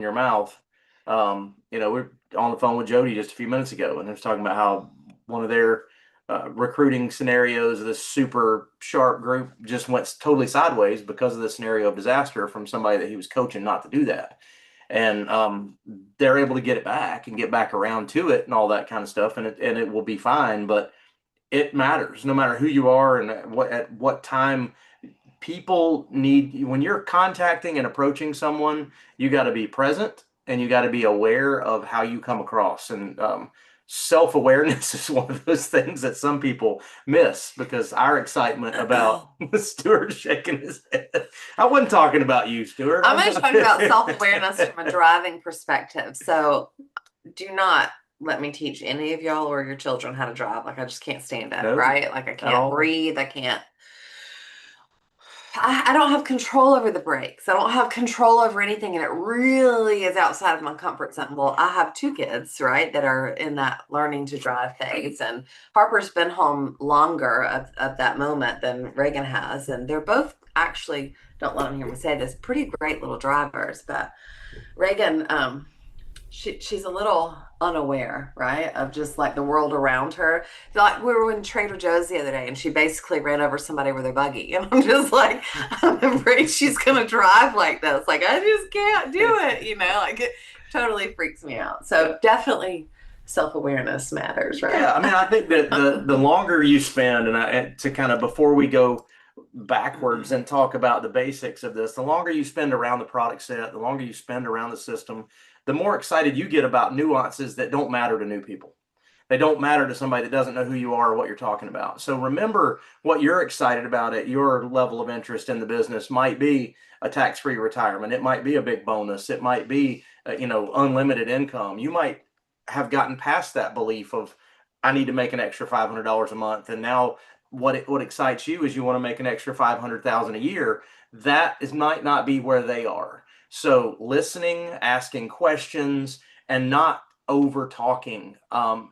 your mouth. We're on the phone with Jody just a few minutes ago, and they're talking about how one of their recruiting scenarios, this super sharp group, just went totally sideways because of the scenario of disaster from somebody that he was coaching not to do that. And they're able to get it back and get back around to it and all that kind of stuff, and it will be fine. But it matters no matter who you are and at what time. People need, when you're contacting and approaching someone, you got to be present and you got to be aware of how you come across. And self-awareness is one of those things that some people miss because our excitement about Stuart shaking his head. I wasn't talking about you, Stuart. I'm just talking about self-awareness from a driving perspective. So do not let me teach any of y'all or your children how to drive. Like, I just can't stand it, right? Like, I can't breathe. I don't have control over the brakes. I don't have control over anything. And it really is outside of my comfort zone. Well, I have two kids, right, that are in that learning to drive phase. And Harper's been home longer of that moment than Reagan has. And they're both actually, don't let them hear me say this, pretty great little drivers. But Reagan, she's a little unaware, right, of just like the world around her. Like, we were in Trader Joe's the other day and she basically ran over somebody with her buggy, and I'm just like, I'm afraid she's gonna drive like this. Like, I just can't do it, like it totally freaks me out. So definitely self-awareness matters, right? Yeah, I mean, I think that the longer you spend, and to kind of, before we go backwards and talk about the basics of this, the longer you spend around the product set, the longer you spend around the system, the more excited you get about nuances that don't matter to new people. They don't matter to somebody that doesn't know who you are or what you're talking about. So remember what you're excited about at your level of interest in the business might be a tax-free retirement. It might be a big bonus. It might be, unlimited income. You might have gotten past that belief of, I need to make an extra $500 a month. And now what excites you is you want to make an extra 500,000 a year. Might not be where they are. So listening, asking questions, and not over talking.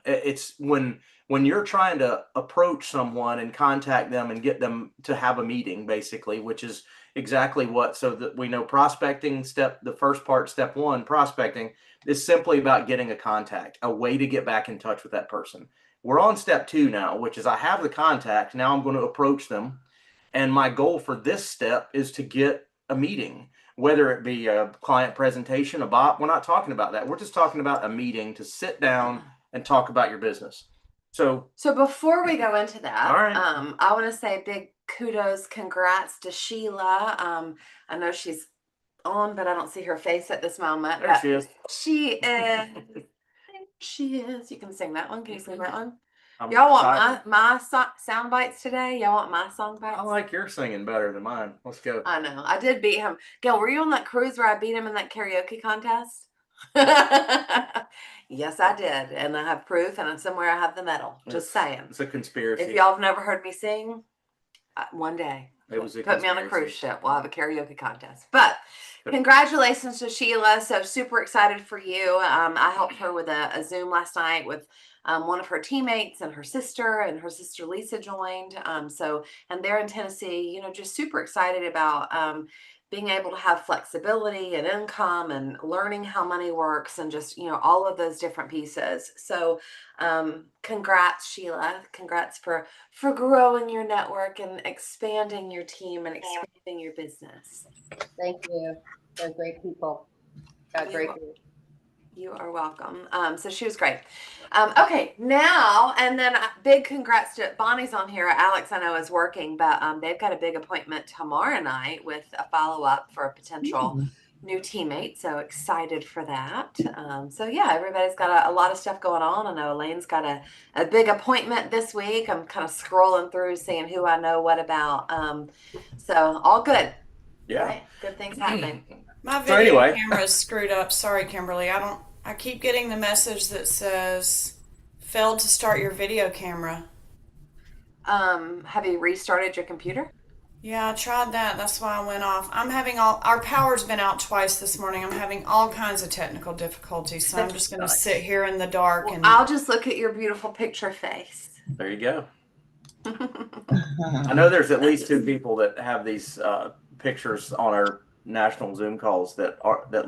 It's when you're trying to approach someone and contact them and get them to have a meeting, basically, which is exactly what, so that we know prospecting the first part, step one, prospecting is simply about getting a contact, a way to get back in touch with that person. We're on step two now, which is I have the contact. Now I'm going to approach them. And my goal for this step is to get a meeting, whether it be a client presentation, a BOP. We're not talking about that. We're just talking about a meeting to sit down and talk about your business. So before we go into that, all right. I want to say big kudos, congrats to Sheila. I know she's on, but I don't see her face at this moment. There she is. She is. She is. You can sing that one. Can you sing that one? Y'all want my sound bites today? Y'all want my song bites? I like your singing better than mine. Let's go. I know. I did beat him. Gail, were you on that cruise where I beat him in that karaoke contest? Yes, I did. And I have proof, and somewhere I have the medal. Just saying. It's a conspiracy. If y'all have never heard me sing, one day, put me on a cruise ship. We'll have a karaoke contest. But congratulations to Sheila. So super excited for you. I helped her with a Zoom last night with one of her teammates and her sister Lisa joined. And they're in Tennessee, just super excited about being able to have flexibility and income and learning how money works and just, all of those different pieces. So congrats, Sheila. Congrats for growing your network and expanding your team and expanding your business. Thank you. They're great people. Got great people. You are welcome. So she was great. Okay, now, and then big congrats to Bonnie's on here. Alex, I know, is working, but they've got a big appointment tomorrow night with a follow-up for a potential new teammate. So excited for that. So yeah, everybody's got a lot of stuff going on. I know Elaine's got a big appointment this week. I'm kind of scrolling through, seeing who I know what about. So all good. Yeah. Right? Good things happening. My video camera is screwed up. Sorry, Kimberly. I keep getting the message that says failed to start your video camera. Have you restarted your computer? Yeah, I tried that. That's why I went off. Our power's been out twice this morning. I'm having all kinds of technical difficulties. So I'm just going to sit here in the dark. Well, I'll just look at your beautiful picture face. There you go. I know there's at least two people that have these pictures on our national Zoom calls that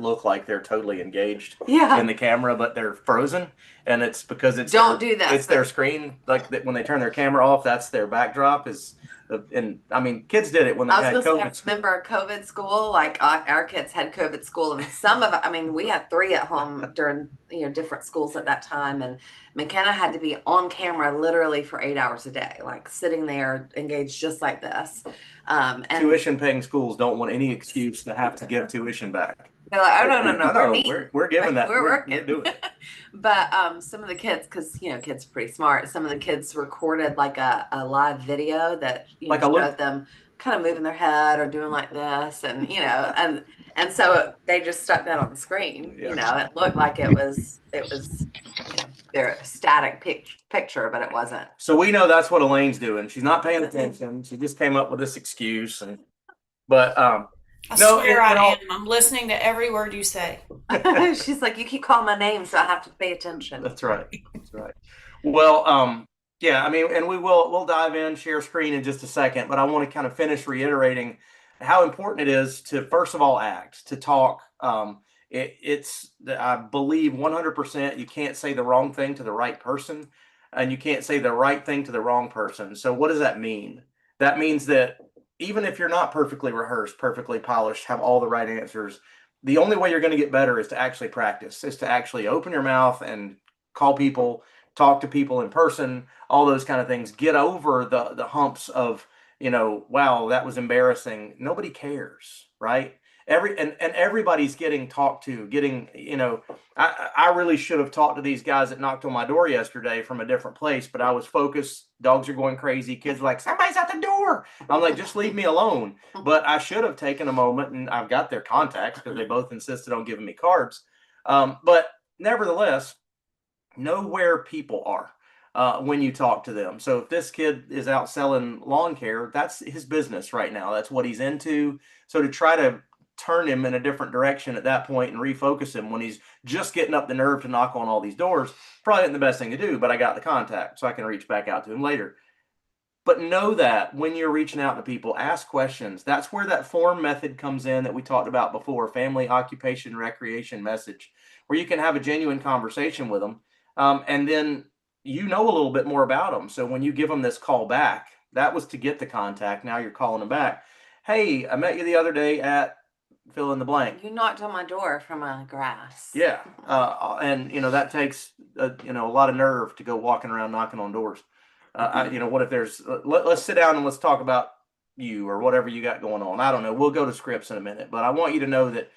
look like they're totally engaged Yeah. in the camera, but they're frozen, and it's because Don't do that, It's their sir. screen. Like that when they turn their camera off, that's their backdrop. And I mean, kids did it when they I was had gonna say, COVID. remember COVID school? Like our kids had COVID school, and some of it. I mean, we had 3 at home during different schools at that time, and McKenna had to be on camera literally for 8 hours a day, like sitting there engaged just like this. And Tuition paying schools don't want any excuse to have to give tuition back. they're like, oh no, we're No, meeting. we're giving that. We're We're working. doing it. But some of the kids, because kids are pretty smart, some of the kids recorded like a live video that Like showed them kind of moving their head or doing like this, and and so they just stuck that on the screen. Yeah. It looked like it was their static picture, but it wasn't. So we know that's what Elaine's doing. She's not paying attention. She just came up with this excuse, but I no, swear I am. I'm listening to every word you say. She's like, you keep calling my name, so I have to pay attention. That's right. That's right. Well, yeah, I mean, and we'll dive in, share screen in just a second, but I want to kind of finish reiterating how important it is to, first of all, act, to talk. It's, I believe 100% you can't say the wrong thing to the right person, and you can't say the right thing to the wrong person. So what does that mean? That means that even if you're not perfectly rehearsed, perfectly polished, have all the right answers, the only way you're going to get better is to actually practice, is to actually open your mouth and call people, talk to people in person, all those kind of things. Get over the humps of, wow, that was embarrassing. Nobody cares, right? And everybody's getting talked to, I really should have talked to these guys that knocked on my door yesterday from a different place, but I was focused. Dogs are going crazy. Kids are like, somebody's at the door. I'm like, just leave me alone. But I should have taken a moment, and I've got their contacts because they both insisted on giving me cards. But nevertheless, know where people are when you talk to them. So if this kid is out selling lawn care, that's his business right now. That's what he's into. So to try to turn him in a different direction at that point and refocus him when he's just getting up the nerve to knock on all these doors, probably isn't the best thing to do, but I got the contact so I can reach back out to him later. But know that when you're reaching out to people, ask questions. That's where that form method comes in that we talked about before, family, occupation, recreation message, where you can have a genuine conversation with them. And then a little bit more about them. So when you give them this call back, that was to get the contact. Now you're calling them back. Hey, I met you the other day at fill in the blank. You knocked on my door from my grass. Yeah. And that takes, a lot of nerve to go walking around knocking on doors. What if there's, let's sit down and let's talk about you or whatever you got going on. I don't know. We'll go to scripts in a minute, but I want you to know that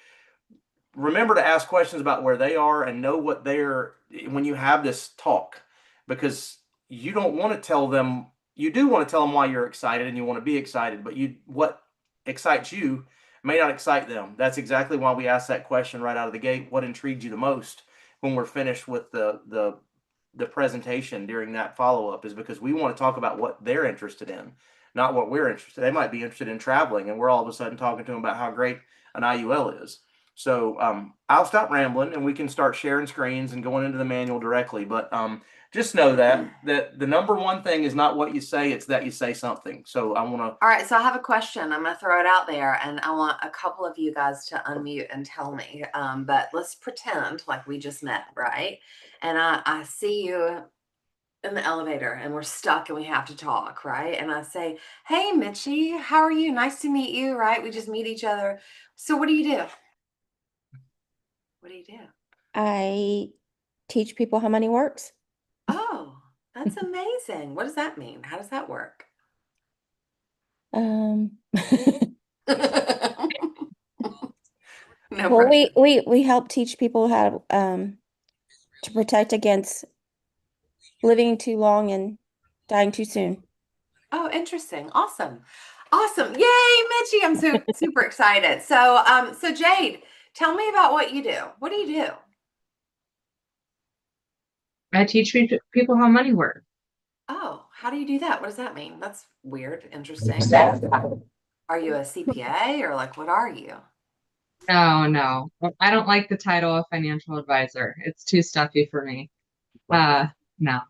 remember to ask questions about where they are and know what when you have this talk, because you don't want to tell them, you do want to tell them why you're excited and you want to be excited, but what excites you may not excite them. That's exactly why we ask that question right out of the gate. What intrigued you the most when we're finished with the presentation during that follow-up, is because we want to talk about what they're interested in, not what we're interested in. They might be interested in traveling, and we're all of a sudden talking to them about how great an IUL is. So I'll stop rambling and we can start sharing screens and going into the manual directly. But just know that the number one thing is not what you say, it's that you say something. So I want to. All right. So I have a question. I'm going to throw it out there, and I want a couple of you guys to unmute and tell me. But let's pretend like we just met, right? And I see you in the elevator and we're stuck and we have to talk, right? And I say, hey, Mitchie, how are you? Nice to meet you, right? We just meet each other. So what do you do? What do you do? I teach people how money works. Oh, that's amazing. What does that mean? How does that work? No No Well, pressure. we help teach people how to protect against living too long and dying too soon. Oh, interesting. Awesome. Awesome. Yay, Mitchie. I'm so super excited. So Jade, tell me about what you do. What do you do? I teach people how money works. Oh, how do you do that? What does that mean? That's weird. Interesting. Are you a CPA or like, what are you? No. I don't like the title of financial advisor. It's too stuffy for me. No.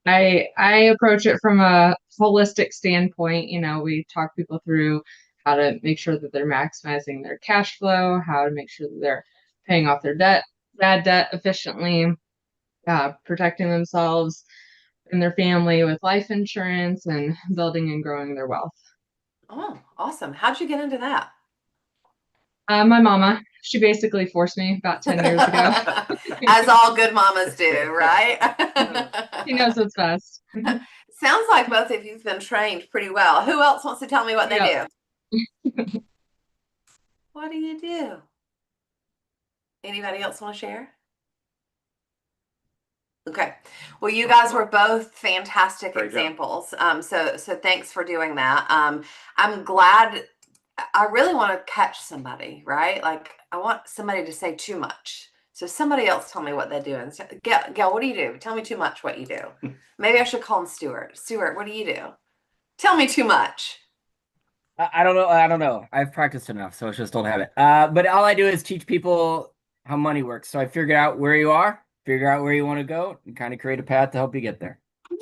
I approach it from a holistic standpoint. We talk people through how to make sure that they're maximizing their cash flow, how to make sure that they're paying off their bad debt efficiently, protecting themselves and their family with life insurance, and building and growing their wealth. Oh, awesome. How'd you get into that? My mama, she basically forced me about 10 years ago. As all good mamas do, right? She knows what's best. Sounds like both of you've been trained pretty well. Who else wants to tell me what they Yep. do? What do you do? Anybody else want to share? Okay. Well, you guys were both fantastic Great job. examples. So thanks for doing that. I'm glad. I really want to catch somebody, right? Like I want somebody to say too much. So somebody else tell me what they do. And Gail, what do you do? Tell me too much what you do. Maybe I should call him Stuart. Stuart, what do you do? Tell me too much. I don't know. I don't know. I've practiced enough, so it's just old habit. But all I do is teach people how money works. So I figure out where you are, figure out where you want to go, and kind of create a path to help you get there. Yay!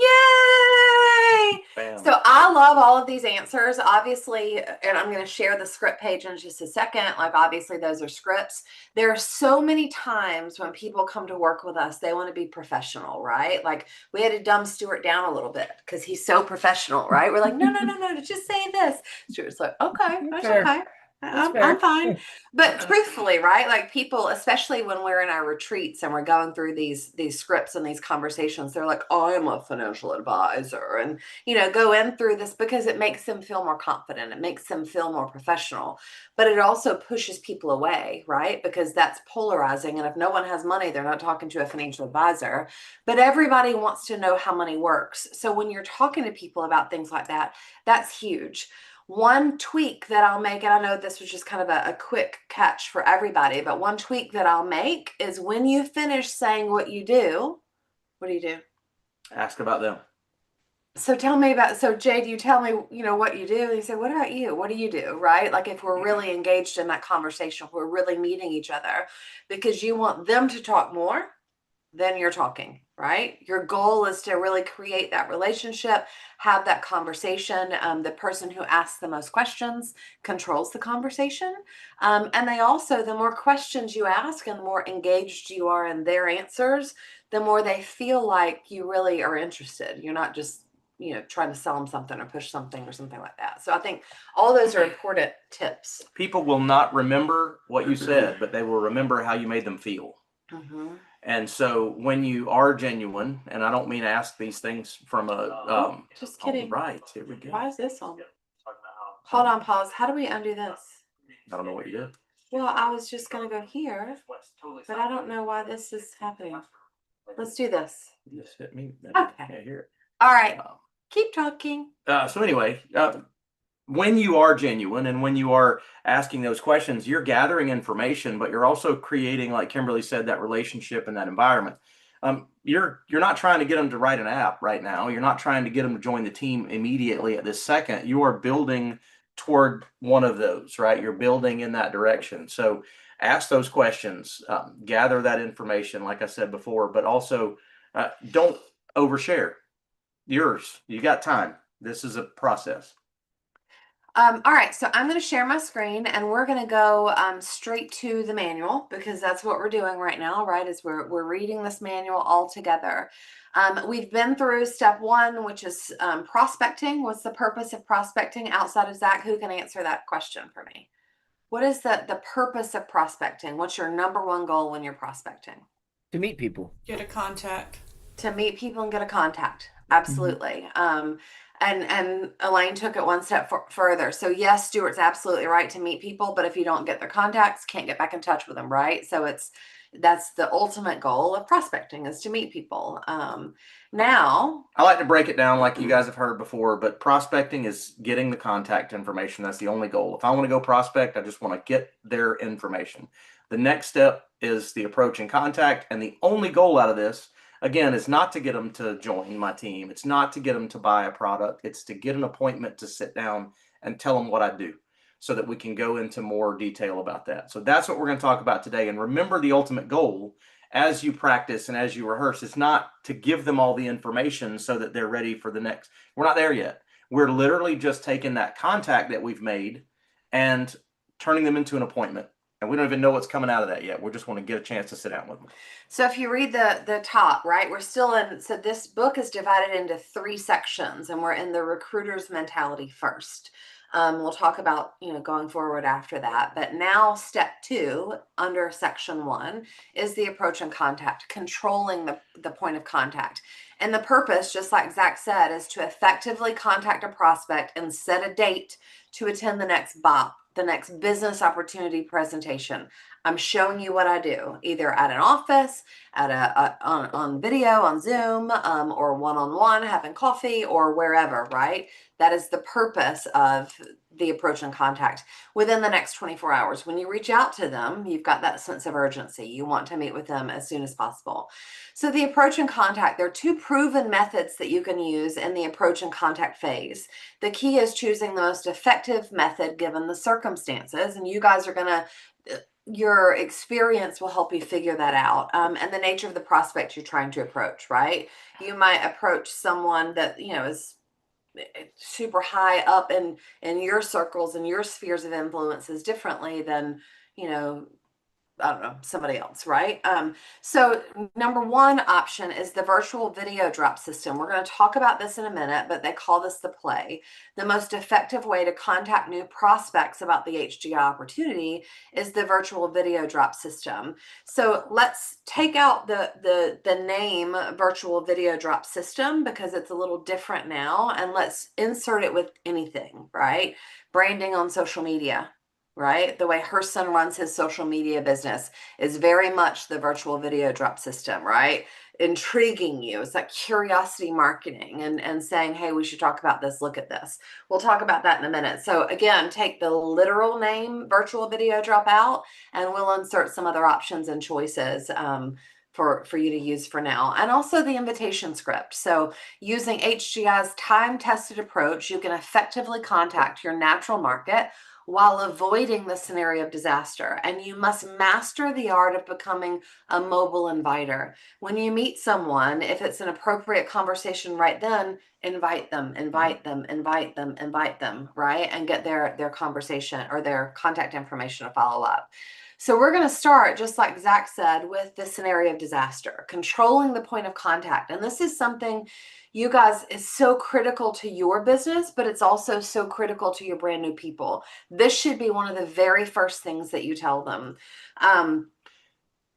Bam. So I love all of these answers, obviously, and I'm going to share the script page in just a second. Like, obviously, those are scripts. There are so many times when people come to work with us, they want to be professional, right? Like, we had to dumb Stuart down a little bit because he's so professional, right? We're like, no, just say this. Stuart's like, okay, that's fair. okay. I'm fine. But truthfully, right? Like people, especially when we're in our retreats and we're going through these scripts and these conversations, they're like, oh, I'm a financial advisor. And, go in through this because it makes them feel more confident. It makes them feel more professional. But it also pushes people away, right? Because that's polarizing. And if no one has money, they're not talking to a financial advisor. But everybody wants to know how money works. So when you're talking to people about things like that, that's huge. One tweak that I'll make, and I know this was just kind of a quick catch for everybody, but one tweak that I'll make is when you finish saying what you do, what do you do? Ask about them. So tell me about, so Jade, you tell me, what you do. And you say, what about you? What do you do? Right? Like if we're really engaged in that conversation, we're really meeting each other because you want them to talk more than you're talking, right? Your goal is to really create that relationship, have that conversation. The person who asks the most questions controls the conversation. And they also, the more questions you ask and the more engaged you are in their answers, the more they feel like you really are interested. You're not just, trying to sell them something or push something or something like that. So I think all those are important tips. People will not remember what you said, but they will remember how you made them feel. Mm-hmm. And so when you are genuine, and I don't mean ask these things from a Just kidding. right, here we go. Why is this on? Hold on, pause. How do we undo this? I don't know what you did. Well, I was just gonna go here, but I don't know why this is happening. Let's do this. You just hit me. Okay. I can't hear it. All right, keep talking. So anyway, when you are genuine and when you are asking those questions, you're gathering information, but you're also creating, like Kimberly said, that relationship and that environment. You're not trying to get them to write an app right now. You're not trying to get them to join the team immediately at this second. You are building toward one of those, right? You're building in that direction. So ask those questions, gather that information, like I said before, but also don't overshare. You got time. This is a process. All right, so I'm going to share my screen and we're going to go straight to the manual because that's what we're doing right now, right? Is we're reading this manual all together. We've been through step 1, which is prospecting. What's the purpose of prospecting outside of Zach? Who can answer that question for me? What is the purpose of prospecting? What's your number one goal when you're prospecting? To meet people. Get a contact. To meet people and get a contact. Absolutely. And Elaine took it one step further. So yes, Stuart's absolutely right to meet people, but if you don't get their contacts, can't get back in touch with them, right? So that's the ultimate goal of prospecting is to meet people. Now, I like to break it down like you guys have heard before, but prospecting is getting the contact information. That's the only goal. If I want to go prospect, I just want to get their information. The next step is the approach and contact. And the only goal out of this, again, is not to get them to join my team. It's not to get them to buy a product. It's to get an appointment to sit down and tell them what I do so that we can go into more detail about that. So that's what we're going to talk about today. And remember, the ultimate goal as you practice and as you rehearse, it's not to give them all the information so that they're ready for the next. We're not there yet. We're literally just taking that contact that we've made and turning them into an appointment. And we don't even know what's coming out of that yet. We just want to get a chance to sit down with them. So if you read the top, right, we're still in, so this book is divided into 3 sections, and we're in the recruiter's mentality first. We'll talk about, going forward after that. But now step 2 under section 1 is the approach and contact, controlling the point of contact. And the purpose, just like Zach said, is to effectively contact a prospect and set a date to attend the next BOP, the next business opportunity presentation. I'm showing you what I do, either at an office, on video, on Zoom, or one-on-one, having coffee, or wherever, right? That is the purpose of the approach and contact. Within the next 24 hours, when you reach out to them, you've got that sense of urgency. You want to meet with them as soon as possible. So the approach and contact, there are 2 proven methods that you can use in the approach and contact phase. The key is choosing the most effective method given the circumstances, and you guys are going to, your experience will help you figure that out, and the nature of the prospect you're trying to approach, right? You might approach someone that, is super high up in your circles and your spheres of influences differently than, I don't know, somebody else, right? So number 1 option is the virtual video drop system. We're going to talk about this in a minute, but they call this the play. The most effective way to contact new prospects about the HGI opportunity is the virtual video drop system. So let's take out the name virtual video drop system because it's a little different now, and let's insert it with anything, right? Branding on social media. Right? The way her son runs his social media business is very much the virtual video drop system, right? Intriguing you. It's like curiosity marketing and saying, hey, we should talk about this. Look at this. We'll talk about that in a minute. So again, take the literal name virtual video drop out, and we'll insert some other options and choices for you to use for now. And also the invitation script. So using HGI's time-tested approach, you can effectively contact your natural market while avoiding the scenario of disaster. And you must master the art of becoming a mobile inviter. When you meet someone, if it's an appropriate conversation right then, invite them, right? And get their conversation or their contact information to follow up. So we're going to start, just like Zach said, with the scenario of disaster, controlling the point of contact. And this is something, you guys, is so critical to your business, but it's also so critical to your brand new people. This should be one of the very first things that you tell them.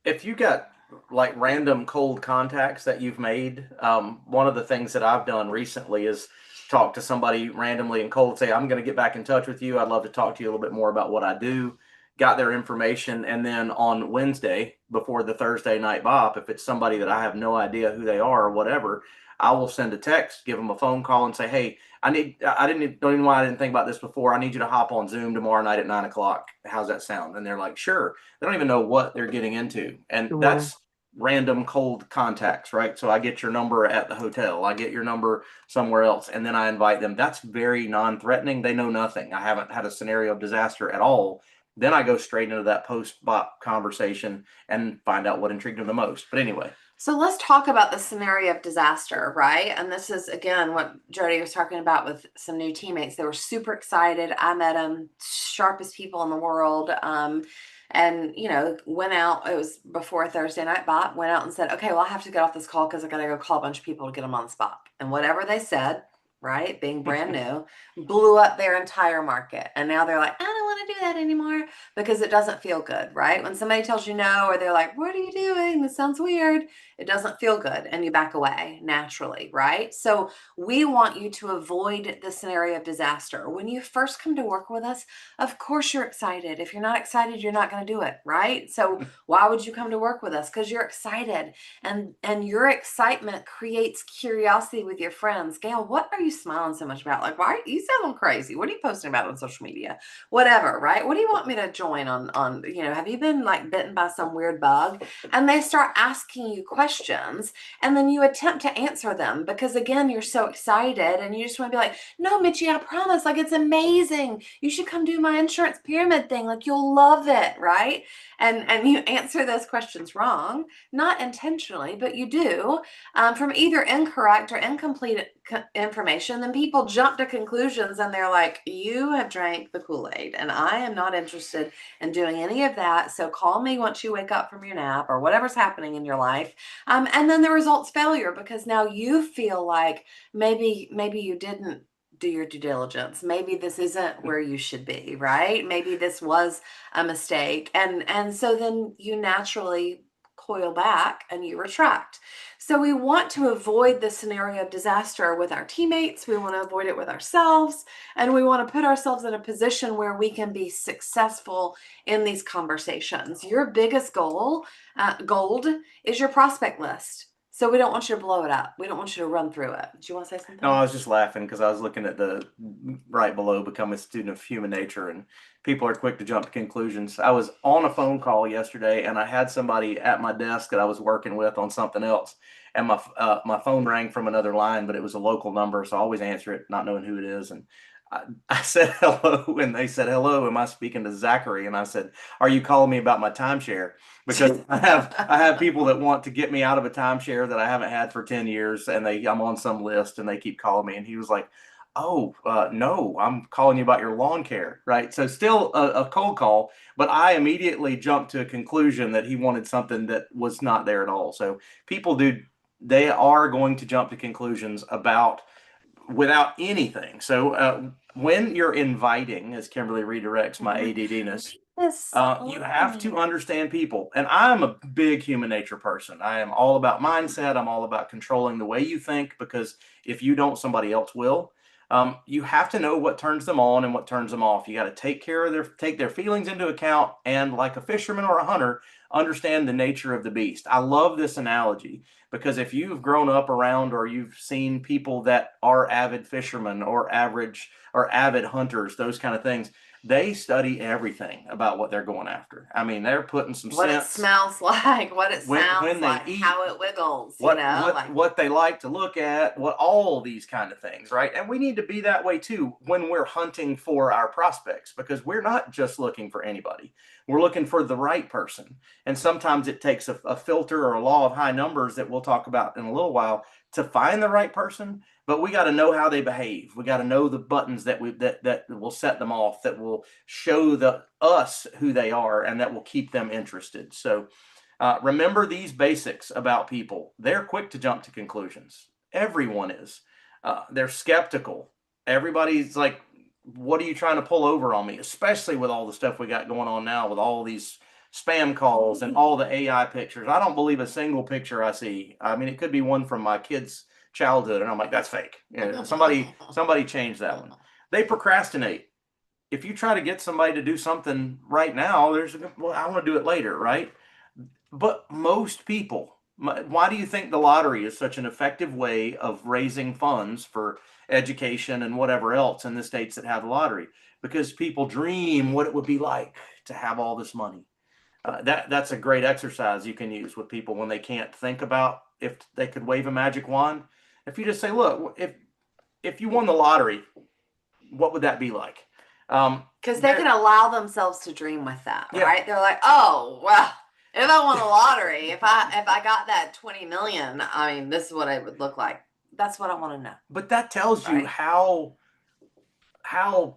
If you got like random cold contacts that you've made, one of the things that I've done recently is talk to somebody randomly and cold, say, I'm going to get back in touch with you. I'd love to talk to you a little bit more about what I do. Got their information, and then on Wednesday before the Thursday night BOP, if it's somebody that I have no idea who they are or whatever, I will send a text, give them a phone call, and say, "Hey, don't even know why I didn't think about this before. I need you to hop on Zoom tomorrow night at 9:00. How's that sound?" And they're like, "Sure." They don't even know what they're getting into, and that's random cold contacts, right? So I get your number at the hotel, I get your number somewhere else, and then I invite them. That's very non-threatening. They know nothing. I haven't had a scenario of disaster at all. Then I go straight into that post-BOP conversation and find out what intrigued them the most. But anyway. So let's talk about the scenario of disaster, right? And this is, again, what Jody was talking about with some new teammates. They were super excited. I met them, sharpest people in the world. And, went out, it was before Thursday night BOP, went out and said, okay, well, I have to get off this call because I got to go call a bunch of people to get them on the spot. And whatever they said, right, being brand new, blew up their entire market. And now they're like, I don't want to do that anymore because it doesn't feel good, right? When somebody tells you no, or they're like, what are you doing? This sounds weird. It doesn't feel good. And you back away naturally, right? So we want you to avoid the scenario of disaster. When you first come to work with us, of course you're excited. If you're not excited, you're not going to do it, right? So why would you come to work with us? Because you're excited. And your excitement creates curiosity with your friends. Gail, what are you smiling so much about? Like, why are you sounding crazy? What are you posting about on social media? Whatever, right? What do you want me to join on, have you been like bitten by some weird bug? And they start asking you questions, and then you attempt to answer them because, again, you're so excited and you just want to be like, no, Mitchie, I promise, like, it's amazing. You should come do my insurance pyramid thing. Like, you'll love it, right? And you answer those questions wrong, not intentionally, but you do, from either incorrect or incomplete information. information, then people jump to conclusions and they're like, you have drank the Kool-Aid and I am not interested in doing any of that. So call me once you wake up from your nap or whatever's happening in your life. And then the result's failure because now you feel like maybe you didn't do your due diligence. Maybe this isn't where you should be, right? Maybe this was a mistake. And so then you naturally coil back and you retract. So we want to avoid the scenario of disaster with our teammates. We want to avoid it with ourselves. And we want to put ourselves in a position where we can be successful in these conversations. Your biggest gold is your prospect list. So we don't want you to blow it up. We don't want you to run through it. Do you want to say something? No, I was just laughing because I was looking at the right below become a student of human nature, and people are quick to jump to conclusions. I was on a phone call yesterday and I had somebody at my desk that I was working with on something else, and my phone rang from another line, but it was a local number, so I always answer it not knowing who it is. And I said hello, and they said, hello, am I speaking to Zachary? And I said, are you calling me about my timeshare? Because I have people that want to get me out of a timeshare that I haven't had for 10 years, and I'm on some list and they keep calling me. And he was like, oh, no, I'm calling you about your lawn care, right? So still a cold call, but I immediately jumped to a conclusion that he wanted something that was not there at all. So people they are going to jump to conclusions without anything. So when you're inviting, as Kimberly redirects my ADDness, you have to understand people. And I'm a big human nature person. I am all about mindset. I'm all about controlling the way you think, because if you don't, somebody else will. You have to know what turns them on and what turns them off. You got to take their feelings into account, and like a fisherman or a hunter, understand the nature of the beast. I love this analogy because if you've grown up around or you've seen people that are avid fishermen or avid hunters, those kind of things, they study everything about what they're going after. I mean, they're putting some what sense. it smells like, what it sounds when they like, eat, how it wiggles, what they like to look at, all these kind of things, right? And we need to be that way too when we're hunting for our prospects, because we're not just looking for anybody. We're looking for the right person. And sometimes it takes a filter or a law of high numbers that we'll talk about in a little while to find the right person. But we got to know how they behave. We got to know the buttons that will set them off, that will show us who they are, and that will keep them interested. So remember these basics about people. They're quick to jump to conclusions. Everyone is. They're skeptical. Everybody's like, what are you trying to pull over on me? Especially with all the stuff we got going on now with all these spam calls and all the AI pictures. I don't believe a single picture I see. I mean, it could be one from my kid's childhood, and I'm like, that's fake. Somebody changed that one. They procrastinate. If you try to get somebody to do something right now, I want to do it later, right? But most people, why do you think the lottery is such an effective way of raising funds for education and whatever else in the states that have the lottery? Because people dream what it would be like to have all this money. That's a great exercise you can use with people when they can't think about if they could wave a magic wand. If you just say, look, if you won the lottery, what would that be like? Because they can allow themselves to dream with that, right? They're like, oh, well, if I won the lottery, if I got that 20 million, I mean, this is what it would look like. That's what I want to know. But that tells you how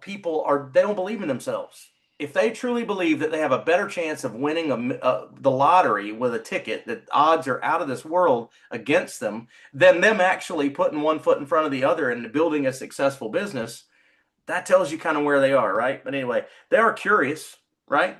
people they don't believe in themselves. If they truly believe that they have a better chance of winning the lottery with a ticket, that odds are out of this world against them, than them actually putting one foot in front of the other and building a successful business, that tells you kind of where they are, right? But anyway, they are curious, right?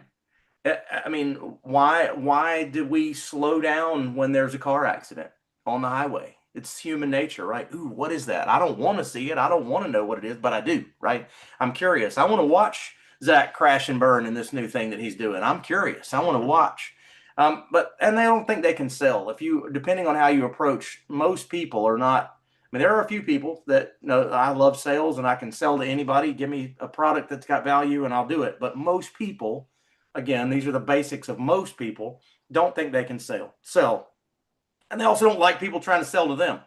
I mean, why do we slow down when there's a car accident on the highway? It's human nature, right? Ooh, what is that? I don't want to see it. I don't want to know what it is, but I do, right? I'm curious. I want to watch Zach crash and burn in this new thing that he's doing. I'm curious. I want to watch. And they don't think they can sell. Depending on how you approach, most people are not. I mean, there are a few people that know I love sales and I can sell to anybody. Give me a product that's got value and I'll do it. But most people, again, these are the basics of most people, don't think they can sell. And they also don't like people trying to sell to them.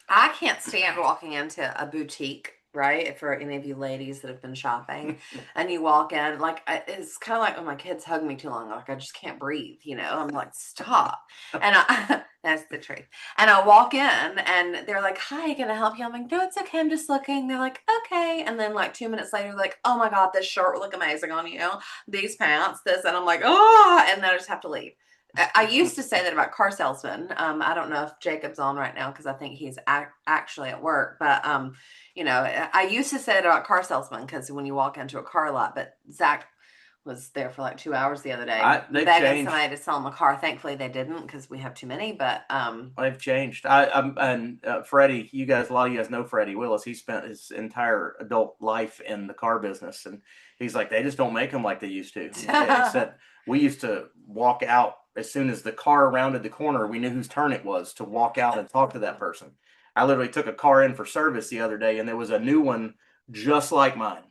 I can't stand walking into a boutique right? For any of you ladies that have been shopping, and you walk in, like it's kind of like when my kids hug me too long, like I just can't breathe, I'm like, stop. And that's the truth. And I walk in and they're like, hi, can I help you? I'm like, no, it's okay, I'm just looking. They're like, okay. And then like 2 minutes later, like, oh my God, this shirt would look amazing on you, these pants, this. And I'm like, oh, and then I just have to leave. I used to say that about car salesmen. I don't know if Jacob's on right now because I think he's actually at work. But I used to say it about car salesmen because when you walk into a car lot. But Zach was there for like 2 hours the other day, They've begging changed. somebody to sell him a car. Thankfully, they didn't because we have too many. But They've changed. And Freddie, a lot of you guys know Freddie Willis. He spent his entire adult life in the car business, and he's like, they just don't make them like they used to. Except we used to walk out as soon as the car rounded the corner. We knew whose turn it was to walk out and talk to that person. I literally took a car in for service the other day, and there was a new one just like mine,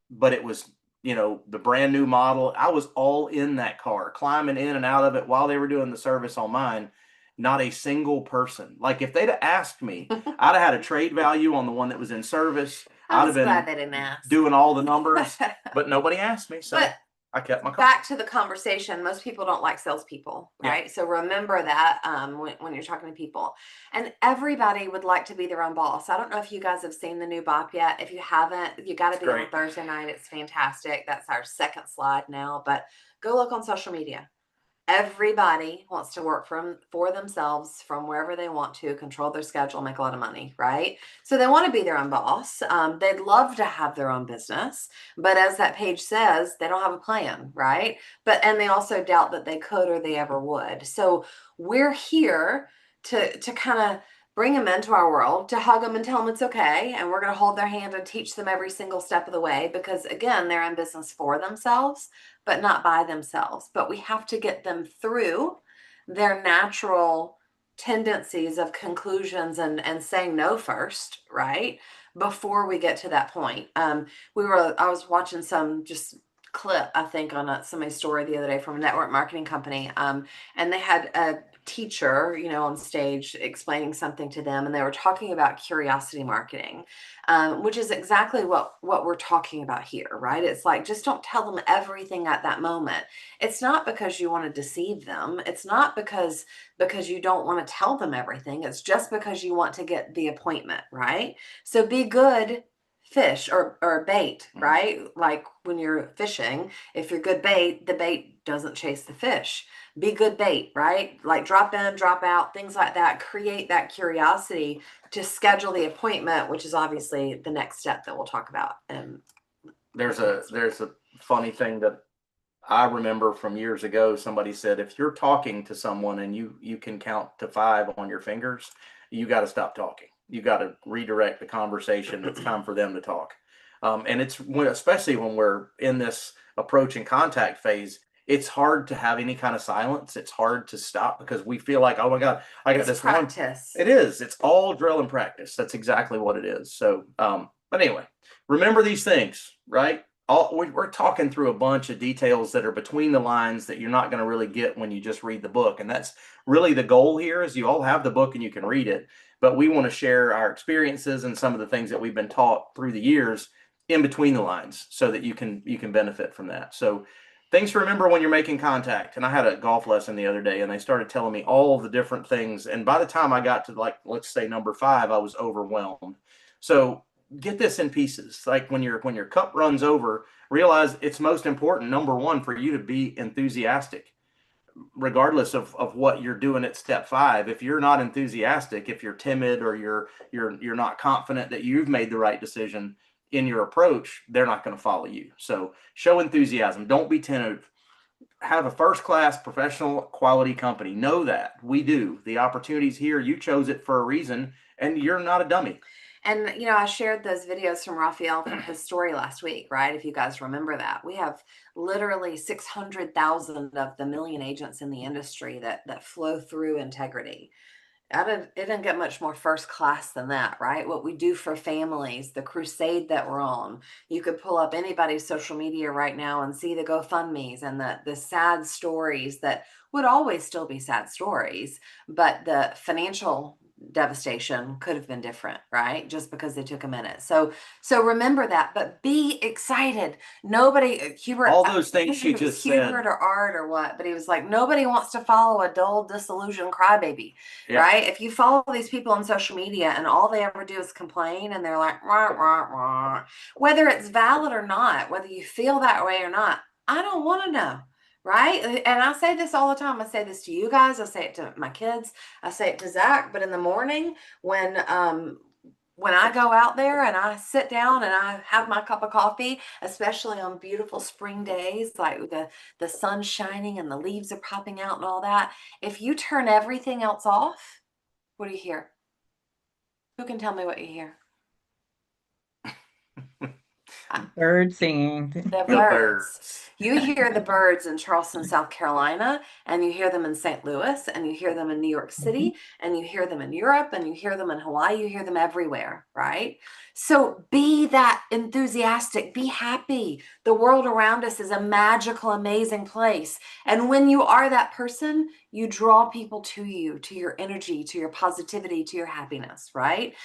but it was the brand new model. I was all in that car, climbing in and out of it while they were doing the service on mine. Not a single person. Like if they'd have asked me, I'd have had a trade value on the one that was in service. I'm I'd just have glad been they didn't ask. doing all the numbers, but nobody asked me. So But I kept my car. back to the conversation, most people don't like salespeople, Yeah. right? So remember that when you're talking to people, and everybody would like to be their own boss. I don't know if you guys have seen the new BOP yet. If you haven't, you got to It's be on great. Thursday night. It's fantastic. That's our second slide now, but go look on social media. Everybody wants to work for themselves from wherever they want to, control their schedule, make a lot of money, right? So they want to be their own boss. They'd love to have their own business, but as that page says, they don't have a plan, right? And they also doubt that they could or they ever would. So we're here to kind of bring them into our world, to hug them and tell them it's okay. And we're going to hold their hand and teach them every single step of the way because, again, they're in business for themselves, but not by themselves. But we have to get them through their natural tendencies of conclusions and saying no first, right? Before we get to that point. I was watching some just clip, I think, on somebody's story the other day from a network marketing company. And they had a teacher, on stage explaining something to them, and they were talking about curiosity marketing, which is exactly what we're talking about here, right? It's like, just don't tell them everything at that moment. It's not because you want to deceive them. It's not because you don't want to tell them everything. It's just because you want to get the appointment, right? So be good fish or bait, right? Like when you're fishing, if you're good bait, the bait doesn't chase the fish. Be good bait, right? Like drop in, drop out, things like that. Create that curiosity to schedule the appointment, which is obviously the next step that we'll talk about. There's a funny thing that I remember from years ago. Somebody said, if you're talking to someone and you can count to 5 on your fingers, you got to stop talking. You got to redirect the conversation. It's time for them to talk. And especially when we're in this approach and contact phase, it's hard to have any kind of silence. It's hard to stop because we feel like, oh my God, I got It's this practice. It is. It's all drill and practice. That's exactly what it is. So, but anyway, remember these things, right? We're talking through a bunch of details that are between the lines that you're not going to really get when you just read the book. And that's really the goal here is you all have the book and you can read it, but we want to share our experiences and some of the things that we've been taught through the years in between the lines so that you can benefit from that. So things to remember when you're making contact. And I had a golf lesson the other day and they started telling me all the different things. And by the time I got to let's say number 5, I was overwhelmed. So get this in pieces. Like when your cup runs over, realize it's most important, number 1, for you to be enthusiastic, regardless of what you're doing at step 5. If you're not enthusiastic, if you're timid or you're not confident that you've made the right decision in your approach, they're not going to follow you. So show enthusiasm. Don't be tentative. Have a first-class professional quality company. Know that we do. The opportunity's here. You chose it for a reason, and you're not a dummy. And, I shared those videos from Raphael from his story last week, right? If you guys remember that. We have literally 600,000 of the million agents in the industry that flow through integrity. It didn't get much more first class than that, right? What we do for families, the crusade that we're on. You could pull up anybody's social media right now and see the GoFundMes and the sad stories that would always still be sad stories, but the financial devastation could have been different, right? Just because they took a minute. So remember that, but be excited. Nobody, Hubert, All I those things think she it was just said. Hubert or Art or what, but he was like, nobody wants to follow a dull, disillusioned crybaby, Yeah. right? If you follow these people on social media and all they ever do is complain and they're like, rah, rah, rah, whether it's valid or not, whether you feel that way or not, I don't want to know. Right. And I say this all the time. I say this to you guys. I say it to my kids. I say it to Zach. But in the morning when I go out there and I sit down and I have my cup of coffee, especially on beautiful spring days, like the sun's shining and the leaves are popping out and all that, if you turn everything else off, what do you hear? Who can tell me what you hear? Bird singing. The The birds. birds. You hear the birds in Charleston, South Carolina, and you hear them in St. Louis, and you hear them in New York City, and you hear them in Europe, and you hear them in Hawaii, you hear them everywhere, right? So be that enthusiastic, be happy. The world around us is a magical, amazing place. And when you are that person, you draw people to you, to your energy, to your positivity, to your happiness, right?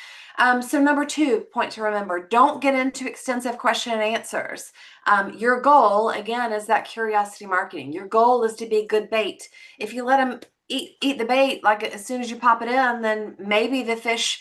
So number 2 point to remember, don't get into extensive question and answers. Your goal, again, is that curiosity marketing. Your goal is to be good bait. If you let them eat the bait, like as soon as you pop it in, then maybe the fish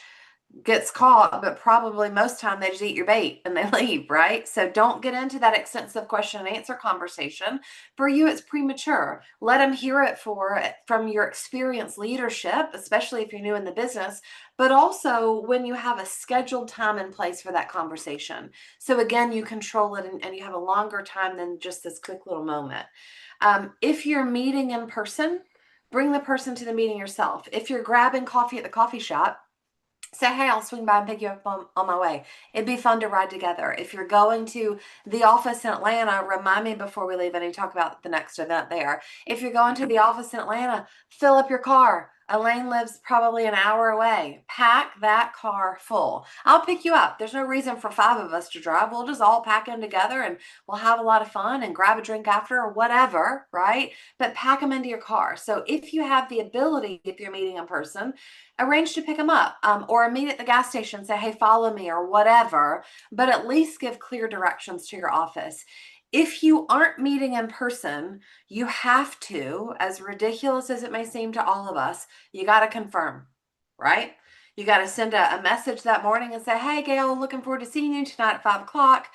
gets caught, but probably most time they just eat your bait and they leave, right? So don't get into that extensive question and answer conversation. For you, it's premature. Let them hear it from your experienced leadership, especially if you're new in the business, but also when you have a scheduled time and place for that conversation. So again, you control it and you have a longer time than just this quick little moment. If you're meeting in person, bring the person to the meeting yourself. If you're grabbing coffee at the coffee shop, say, hey, I'll swing by and pick you up on my way. It'd be fun to ride together. If you're going to the office in Atlanta, remind me before we leave and talk about the next event there. If you're going to the office in Atlanta, fill up your car. Elaine lives probably an hour away. Pack that car full. I'll pick you up. There's no reason for 5 of us to drive. We'll just all pack in together and we'll have a lot of fun and grab a drink after or whatever, right? But pack them into your car. So if you have the ability, if you're meeting in person, arrange to pick them up or meet at the gas station, say, hey, follow me or whatever, but at least give clear directions to your office. If you aren't meeting in person, you have to, as ridiculous as it may seem to all of us, you got to confirm, right? You got to send a message that morning and say, hey, Gail, looking forward to seeing you tonight at 5 o'clock.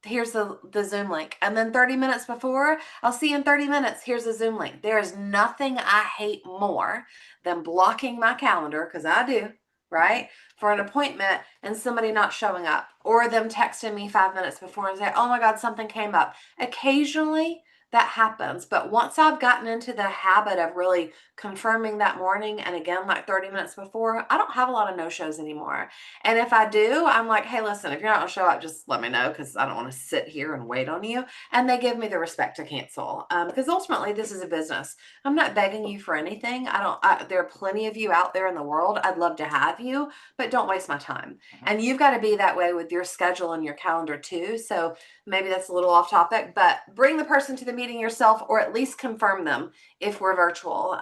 Here's the Zoom link. And then 30 minutes before, I'll see you in 30 minutes. Here's the Zoom link. There is nothing I hate more than blocking my calendar, because I do, right, for an appointment and somebody not showing up, or them texting me 5 minutes before and say, oh my God, something came up. Occasionally that happens. But once I've gotten into the habit of really confirming that morning, and again, like 30 minutes before, I don't have a lot of no-shows anymore. And if I do, I'm like, hey, listen, if you're not gonna show up, just let me know, because I don't want to sit here and wait on you. And they give me the respect to cancel, because ultimately this is a business. I'm not begging you for anything. There are plenty of you out there in the world. I'd love to have you, but don't waste my time. And you've got to be that way with your schedule and your calendar too. So maybe that's a little off topic, but bring the person to the meeting yourself, or at least confirm them if we're virtual.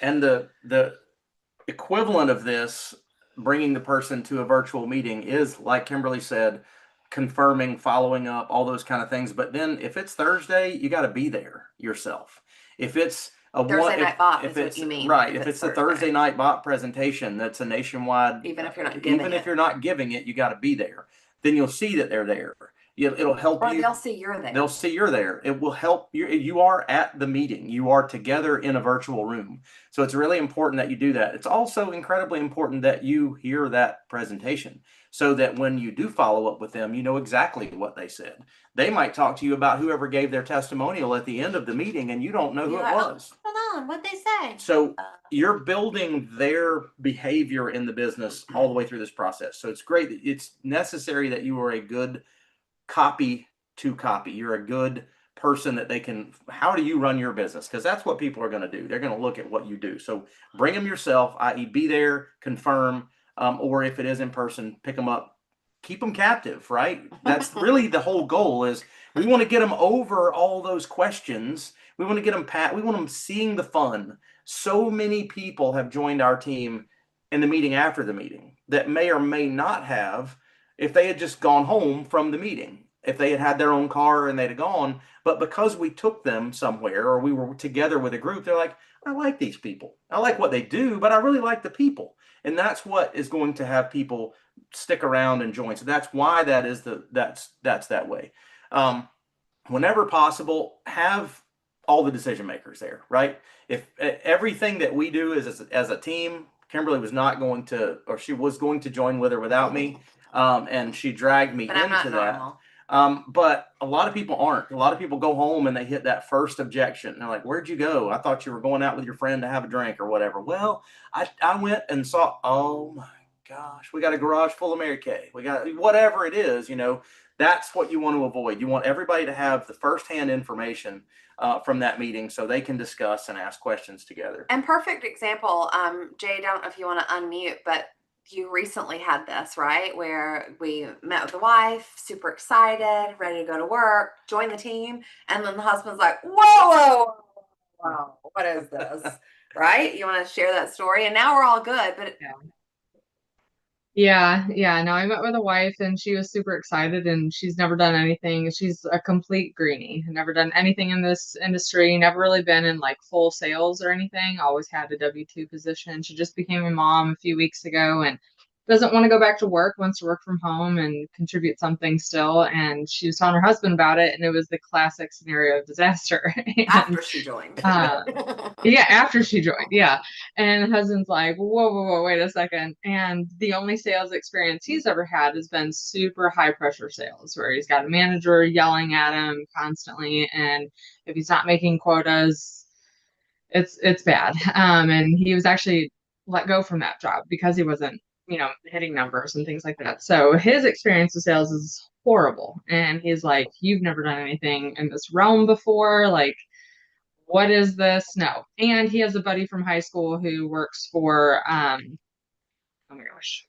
And the equivalent of this, bringing the person to a virtual meeting, is, like Kimberly said, confirming, following up, all those kind of things. But then if it's Thursday, you got to be there yourself. If it's a Thursday night bot if is it's what you mean. right, if it's a Thursday night bot presentation that's a nationwide, Even if you're not giving if you're not giving it, you got to be there. Then you'll see that they're there. It'll help or you. they'll see you're there. They'll see you're there. It will help you. You are at the meeting. You are together in a virtual room. So it's really important that you do that. It's also incredibly important that you hear that presentation, so that when you do follow up with them, you know exactly what they said. They might talk to you about whoever gave their testimonial at the end of the meeting, and you don't know who it was. Hold on, what'd they say? So you're building their behavior in the business all the way through this process. So it's great. It's necessary that you are a good copy to copy. You're a good person that they can, how do you run your business? Because that's what people are going to do. They're going to look at what you do. So bring them yourself, i.e. be there, confirm, or if it is in person, pick them up, keep them captive, right? That's really the whole goal. Is we want to get them over all those questions. We want to get them we want them seeing the fun, So many people have joined our team in the meeting after the meeting that may or may not have if they had just gone home from the meeting, if they had had their own car and they'd have gone. But because we took them somewhere or we were together with a group, they're like, I like these people. I like what they do, but I really like the people. And that's what is going to have people stick around and join. So that's why that's that way. Whenever possible, have all the decision makers there, right? If everything that we do is as a team, Kimberly was not going to, or she was going to join with or without me. And she dragged me But I'm not into that. normal. But a lot of people aren't. A lot of people go home and they hit that first objection. And they're like, where'd you go? I thought you were going out with your friend to have a drink or whatever. Well, I went and saw, oh my gosh, we got a garage full of Mary Kay. We got whatever it is, that's what you want to avoid. You want everybody to have the firsthand information from that meeting so they can discuss and ask questions together. And perfect example, Jade, I don't know if you want to unmute, but you recently had this, right? Where we met with the wife, super excited, ready to go to work, join the team. And then the husband's like, whoa, what is this? Right? You want to share that story? And now we're all good, but Yeah. No, I met with a wife and she was super excited and she's never done anything. She's a complete greenie, never done anything in this industry, never really been in like full sales or anything, always had a W-2 position. She just became a mom a few weeks ago and doesn't want to go back to work, wants to work from home and contribute something still. And she was telling her husband about it, and it was the classic scenario of disaster. after she joined. Yeah, after she joined. Yeah. And the husband's like, whoa, wait a second. And the only sales experience he's ever had has been super high pressure sales where he's got a manager yelling at him constantly. And if he's not making quotas, it's bad. And he was actually let go from that job because he wasn't, hitting numbers and things like that. So his experience with sales is horrible. And he's like, you've never done anything in this realm before. Like, what is this? No. And he has a buddy from high school who works for, oh my gosh,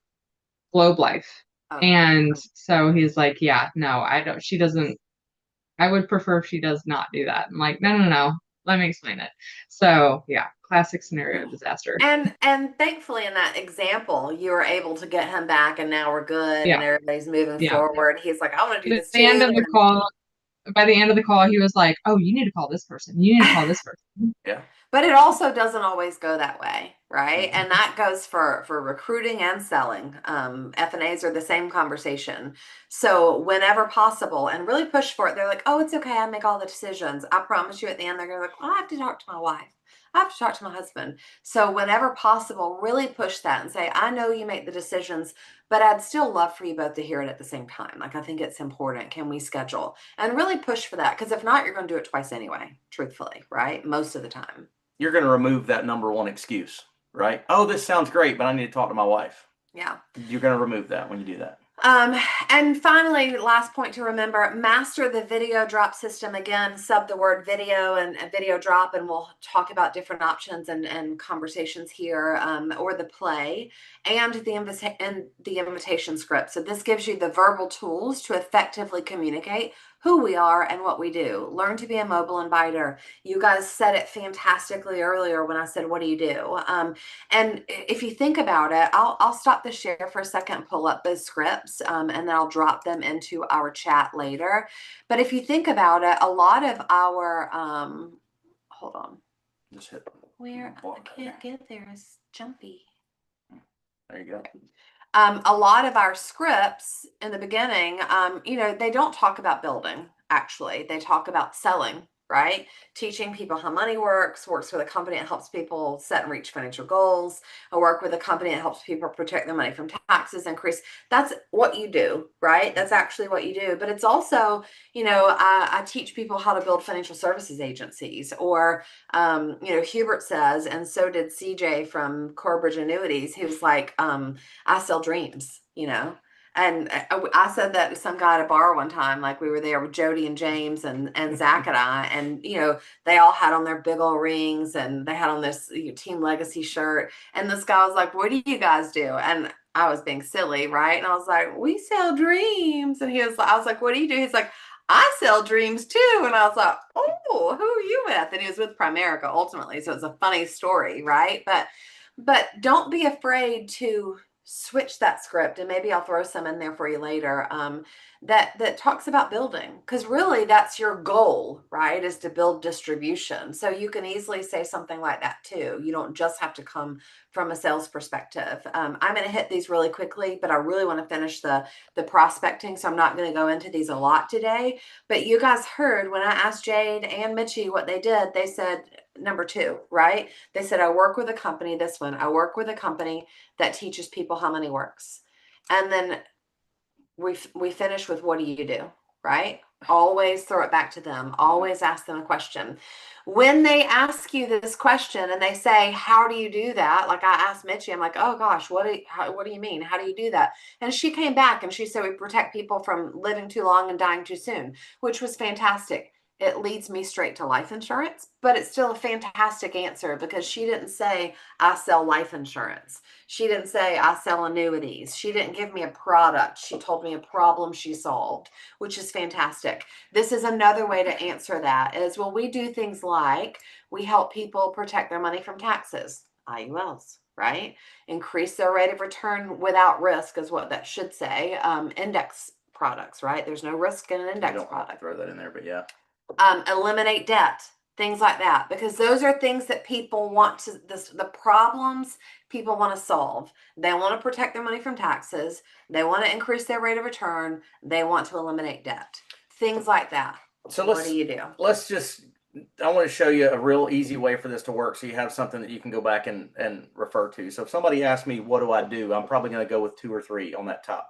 Globe Life. Oh. And so he's like, yeah, no, I would prefer if she does not do that. I'm like, no. Let me explain it. So yeah, classic scenario of disaster. And thankfully in that example, you were able to get him back and now we're good Yeah. and everybody's moving Yeah. forward. He's like, I want to do this By the end too. of the call, he was like, oh, you need to call this person. You need to call this person. Yeah. But it also doesn't always go that way, right? And that goes for recruiting and selling. F&As are the same conversation. So whenever possible, and really push for it. They're like, oh, it's okay. I make all the decisions. I promise you at the end, they're going to be like, well, I have to talk to my wife. I have to talk to my husband. So whenever possible, really push that and say, I know you make the decisions, but I'd still love for you both to hear it at the same time. Like, I think it's important. Can we schedule? And really push for that. Because if not, you're going to do it twice anyway, truthfully, right? Most of the time. You're going to remove that number one excuse, right? Oh, this sounds great, but I need to talk to my wife. Yeah. You're going to remove that when you do that. And finally, last point to remember, master the video drop system. Again, sub the word video and video drop, and we'll talk about different options and conversations here, or the play and the invitation script. So this gives you the verbal tools to effectively communicate who we are and what we do. Learn to be a mobile inviter. You guys said it fantastically earlier when I said, what do you do? And if you think about it, I'll stop the share for a second and pull up those scripts, and then I'll drop them into our chat later. But if you think about it, a lot of our, hold on. Just hit Where I can't get there is jumpy. There you go. A lot of our scripts in the beginning, they don't talk about building, actually. They talk about selling, right? Teaching people how money works with a company that helps people set and reach financial goals. I work with a company that helps people protect their money from taxes increase. That's what you do, right? That's actually what you do. But it's also, I teach people how to build financial services agencies, or, Hubert says, and so did CJ from Corebridge Annuities, he was like, I sell dreams, And I said that to some guy at a bar one time, like we were there with Jody and James and Zach and I, and, they all had on their big old rings and they had on this Team Legacy shirt. And this guy was like, what do you guys do? And I was being silly, right? And I was like, we sell dreams. And I was like, what do you do? He's like, I sell dreams too. And I was like, oh, who are you with? And he was with Primerica ultimately. So it's a funny story, right? But don't be afraid to switch that script, and maybe I'll throw some in there for you later. That talks about building, because really that's your goal, right? Is to build distribution. So you can easily say something like that too. You don't just have to come from a sales perspective. I'm going to hit these really quickly, but I really want to finish the prospecting, so I'm not going to go into these a lot today. But you guys heard when I asked Jade and Mitchie what they did, they said number 2, right? They said, I work with a company, this one, I work with a company that teaches people how money works. And then we finish with, what do you do? Right? Always throw it back to them. Always ask them a question. When they ask you this question and they say, how do you do that? Like I asked Mitchie, I'm like, oh gosh, what do you mean? How do you do that? And she came back and she said, we protect people from living too long and dying too soon, which was fantastic. It leads me straight to life insurance, but it's still a fantastic answer, because she didn't say, I sell life insurance. She didn't say, I sell annuities. She didn't give me a product. She told me a problem she solved, which is fantastic. This is another way to answer that is, well, we do things like we help people protect their money from taxes, IULs, right? Increase their rate of return without risk is what that should say. Index products, right? There's no risk in an I index don't want to product. throw that in there, but yeah. Eliminate debt, things like that, because those are things that people want to, the problems people want to solve. They want to protect their money from taxes. They want to increase their rate of return. They want to eliminate debt, things like that. So What do you do? let's just, I want to show you a real easy way for this to work, so you have something that you can go back and refer to. So if somebody asks me, what do I do? I'm probably going to go with 2 or 3 on that top.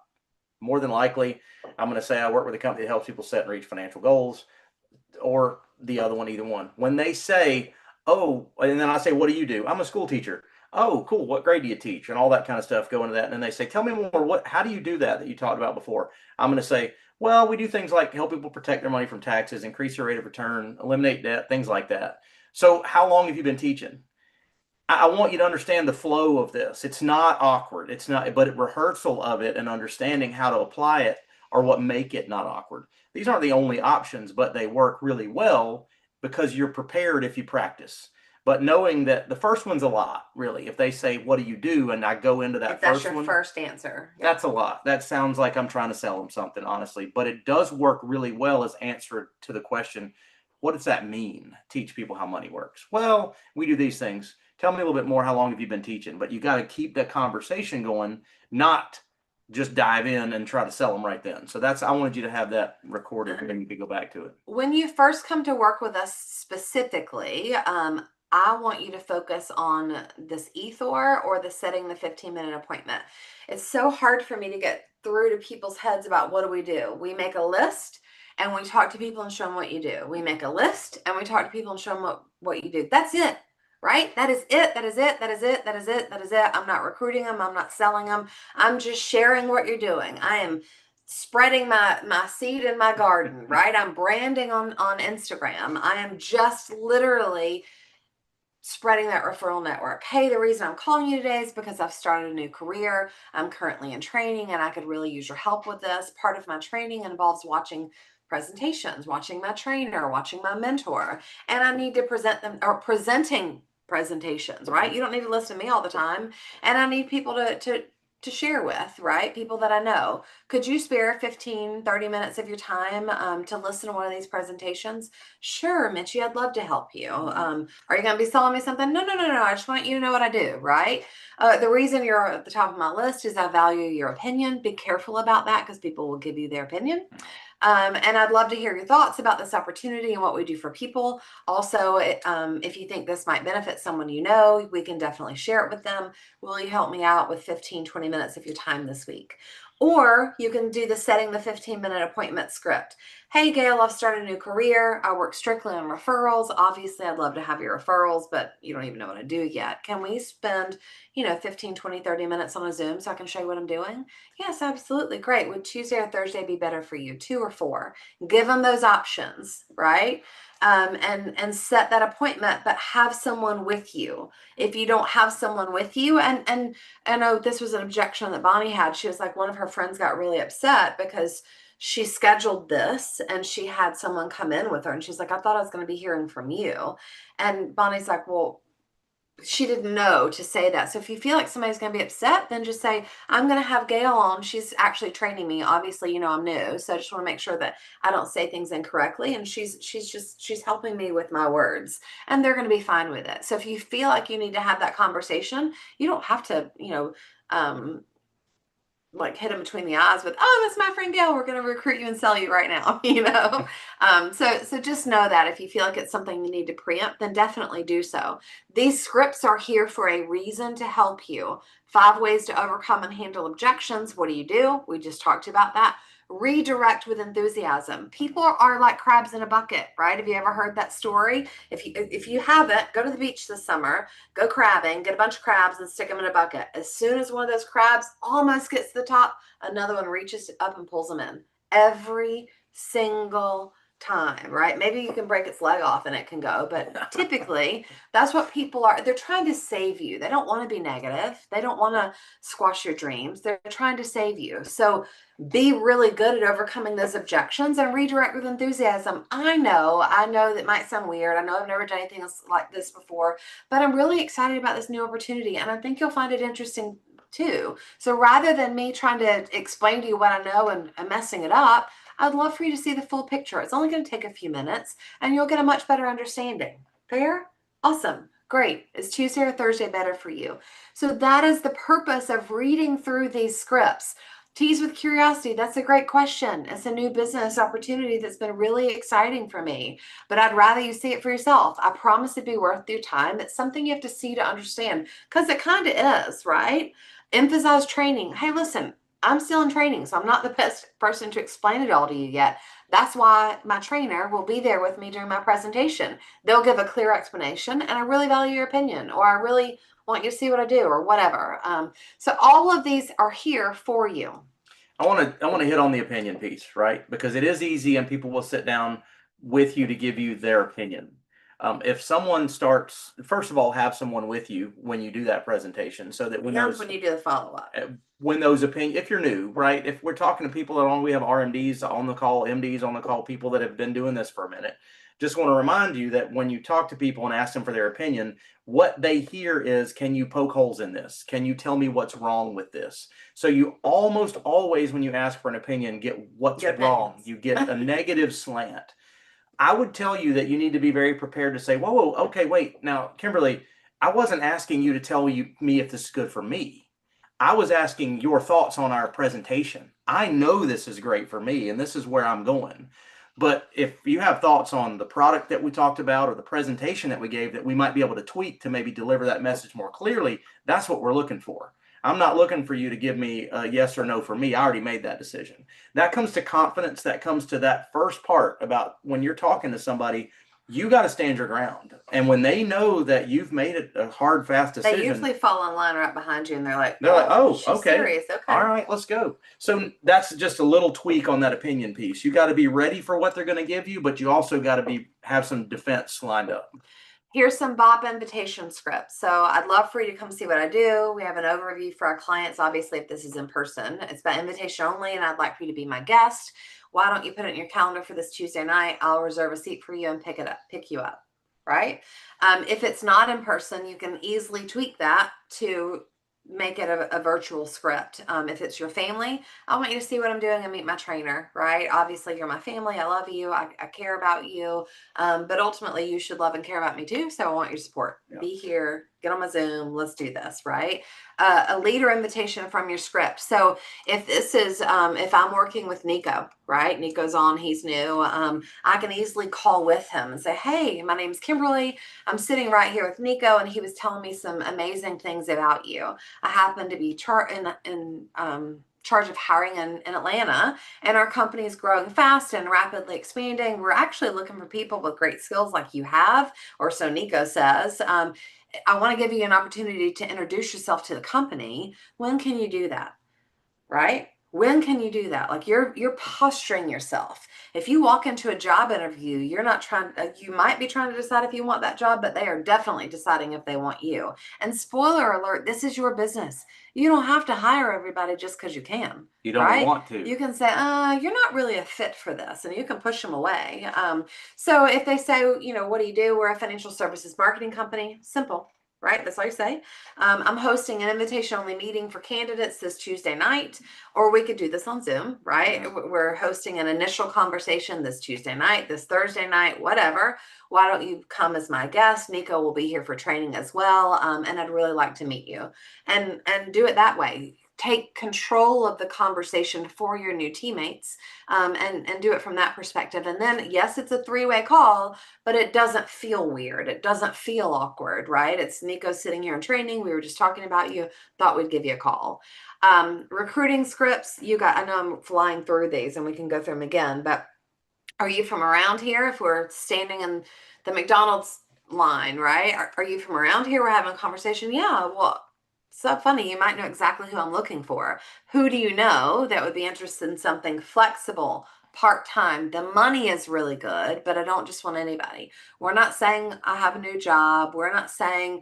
More than likely, I'm going to say I work with a company that helps people set and reach financial goals, or the other one, either one. When they say, oh, and then I say, what do you do? I'm a school teacher. Oh, cool. What grade do you teach? And all that kind of stuff go into that. And then they say, tell me more. How do you do that you talked about before? I'm going to say, well, we do things like help people protect their money from taxes, increase their rate of return, eliminate debt, things like that. So how long have you been teaching? I want you to understand the flow of this. It's not awkward. It's not, but rehearsal of it and understanding how to apply it are what make it not awkward. These aren't the only options, but they work really well because you're prepared if you practice. But knowing that the first one's a lot, really. If they say, what do you do? And I go into that If that's first your one, first answer. that's a lot. That sounds like I'm trying to sell them something, honestly. But it does work really well as answer to the question, what does that mean? Teach people how money works. Well, we do these things. Tell me a little bit more. How long have you been teaching? But you got to keep that conversation going, not just dive in and try to sell them right then. So that's, I wanted you to have that recorded and then you could go back to it. When you first come to work with us specifically, I want you to focus on this Ethor or the setting the 15-minute appointment. It's so hard for me to get through to people's heads about what do we do. We make a list and we talk to people and show them what you do. We make a list and we talk to people and show them what you do. That's it. Right? That is it. That is it. That is it. That is it. That is it. I'm not recruiting them. I'm not selling them. I'm just sharing what you're doing. I am spreading my seed in my garden, right? I'm branding on Instagram. I am just literally spreading that referral network. Hey, the reason I'm calling you today is because I've started a new career. I'm currently in training and I could really use your help with this. Part of my training involves watching presentations, watching my trainer, watching my mentor, and I need to present them, or presenting presentations, right? You don't need to listen to me all the time. And I need people to share with, right? People that I know. Could you spare 15, 30 minutes of your time to listen to one of these presentations? Sure, Mitchie, I'd love to help you. Are you going to be selling me something? No. I just want you to know what I do, right? The reason you're at the top of my list is I value your opinion. Be careful about that because people will give you their opinion. And I'd love to hear your thoughts about this opportunity and what we do for people. Also, if you think this might benefit someone you know, we can definitely share it with them. Will you help me out with 15, 20 minutes of your time this week? Or you can do the setting the 15-minute appointment script. Hey, Gail, I've started a new career. I work strictly on referrals. Obviously, I'd love to have your referrals, but you don't even know what I do yet. Can we spend, 15, 20, 30 minutes on a Zoom so I can show you what I'm doing? Yes, absolutely. Great. Would Tuesday or Thursday be better for you? 2 or 4? Give them those options, right? And set that appointment, but have someone with you. If you don't have someone with you, and I know this was an objection that Bonnie had. She was like, one of her friends got really upset because she scheduled this and she had someone come in with her and she's like, I thought I was going to be hearing from you. And Bonnie's like, well, she didn't know to say that. So if you feel like somebody's going to be upset, then just say, I'm going to have Gail on. She's actually training me. Obviously, you know, I'm new. So I just want to make sure that I don't say things incorrectly. And she's helping me with my words, and they're going to be fine with it. So if you feel like you need to have that conversation, you don't have to, you know, like hit him between the eyes with, oh, that's my friend Gail, we're going to recruit you and sell you right now, you know. So just know that if you feel like it's something you need to preempt, then definitely do so. These scripts are here for a reason, to help you. 5 ways to overcome and handle objections. What do? We just talked about that. Redirect with enthusiasm. People are like crabs in a bucket, right? Have you ever heard that story? If you haven't, go to the beach this summer, go crabbing, get a bunch of crabs and stick them in a bucket. As soon as one of those crabs almost gets to the top, another one reaches up and pulls them in. Every single time, right? Maybe you can break its leg off and it can go, but typically that's what people are. They're trying to save you. They don't want to be negative. They don't want to squash your dreams. They're trying to save you. So be really good at overcoming those objections and redirect with enthusiasm. I know that might sound weird. I know I've never done anything else like this before, but I'm really excited about this new opportunity, and I think you'll find it interesting too. So rather than me trying to explain to you what I know and messing it up, I'd love for you to see the full picture. It's only going to take a few minutes and you'll get a much better understanding. Fair? Awesome. Great. Is Tuesday or Thursday better for you? So that is the purpose of reading through these scripts. Tease with curiosity. That's a great question. It's a new business opportunity that's been really exciting for me, but I'd rather you see it for yourself. I promise it'd be worth your time. It's something you have to see to understand, because it kind of is, right? Emphasize training. Hey, listen, I'm still in training, so I'm not the best person to explain it all to you yet. That's why my trainer will be there with me during my presentation. They'll give a clear explanation, and I really value your opinion, or I really want you to see what I do, or whatever. So all of these are here for you. I want to hit on the opinion piece, right? Because it is easy and people will sit down with you to give you their opinion. If someone starts, first of all, have someone with you when you do that presentation, so that when you do the follow-up. When those opinions, if you're new, right? If we're talking to people that we have RMDs on the call, MDs on the call, people that have been doing this for a minute. Just want to remind you that when you talk to people and ask them for their opinion, what they hear is, can you poke holes in this? Can you tell me what's wrong with this? So you almost always, when you ask for an opinion, get what's wrong. You get a negative slant. I would tell you that you need to be very prepared to say, whoa, okay, wait. Now, Kimberly, I wasn't asking you to tell me if this is good for me. I was asking your thoughts on our presentation. I know this is great for me, and this is where I'm going. But if you have thoughts on the product that we talked about or the presentation that we gave that we might be able to tweak to maybe deliver that message more clearly, that's what we're looking for. I'm not looking for you to give me a yes or no for me. I already made that decision. That comes to confidence. That comes to that first part about when you're talking to somebody, you got to stand your ground. And when they know that you've made it a hard, fast decision, they usually fall in line right behind you and they're like, oh, she's okay. Serious. Okay. All right, let's go. So that's just a little tweak on that opinion piece. You got to be ready for what they're going to give you, but you also got to have some defense lined up. Here's some BOP invitation scripts. So I'd love for you to come see what I do. We have an overview for our clients. Obviously, if this is in person, it's by invitation only, and I'd like for you to be my guest. Why don't you put it in your calendar for this Tuesday night? I'll reserve a seat for you and pick you up, right? If it's not in person, you can easily tweak that to make it a virtual script. If it's your family, I want you to see what I'm doing and meet my trainer, right? Obviously, you're my family. I love you. I care about you. But ultimately, you should love and care about me too. So I want your support. Yeah. Be here. Get on my Zoom. Let's do this, right? A leader invitation from your script. So if this is, if I'm working with Nico, right? Nico's on, he's new. I can easily call with him and say, hey, my name's Kimberly. I'm sitting right here with Nico, and he was telling me some amazing things about you. I happen to be charge of hiring in Atlanta, and our company is growing fast and rapidly expanding. We're actually looking for people with great skills like you have, or so Nico says. I want to give you an opportunity to introduce yourself to the company. When can you do that? Right? When can you do that? Like you're posturing yourself. If you walk into a job interview, you're not trying, you might be trying to decide if you want that job, but they are definitely deciding if they want you. And spoiler alert, this is your business. You don't have to hire everybody just because you can. You don't right? want to. You can say, you're not really a fit for this, and you can push them away. So if they say, what do you do? We're a financial services marketing company. Simple. Right? That's all you say. I'm hosting an invitation only meeting for candidates this Tuesday night, or we could do this on Zoom, right? We're hosting an initial conversation this Tuesday night, this Thursday night, whatever. Why don't you come as my guest? Nico will be here for training as well. And I'd really like to meet you and do it that way. Take control of the conversation for your new teammates, and do it from that perspective. And then, yes, it's a 3-way call, but it doesn't feel weird. It doesn't feel awkward, right? It's Nico sitting here in training. We were just talking about you, thought we'd give you a call. Recruiting scripts, I know I'm flying through these and we can go through them again, but are you from around here? If we're standing in the McDonald's line, right? Are you from around here? We're having a conversation. Yeah, well, so funny. You might know exactly who I'm looking for. Who do you know that would be interested in something flexible, part-time? The money is really good, but I don't just want anybody. We're not saying I have a new job. We're not saying,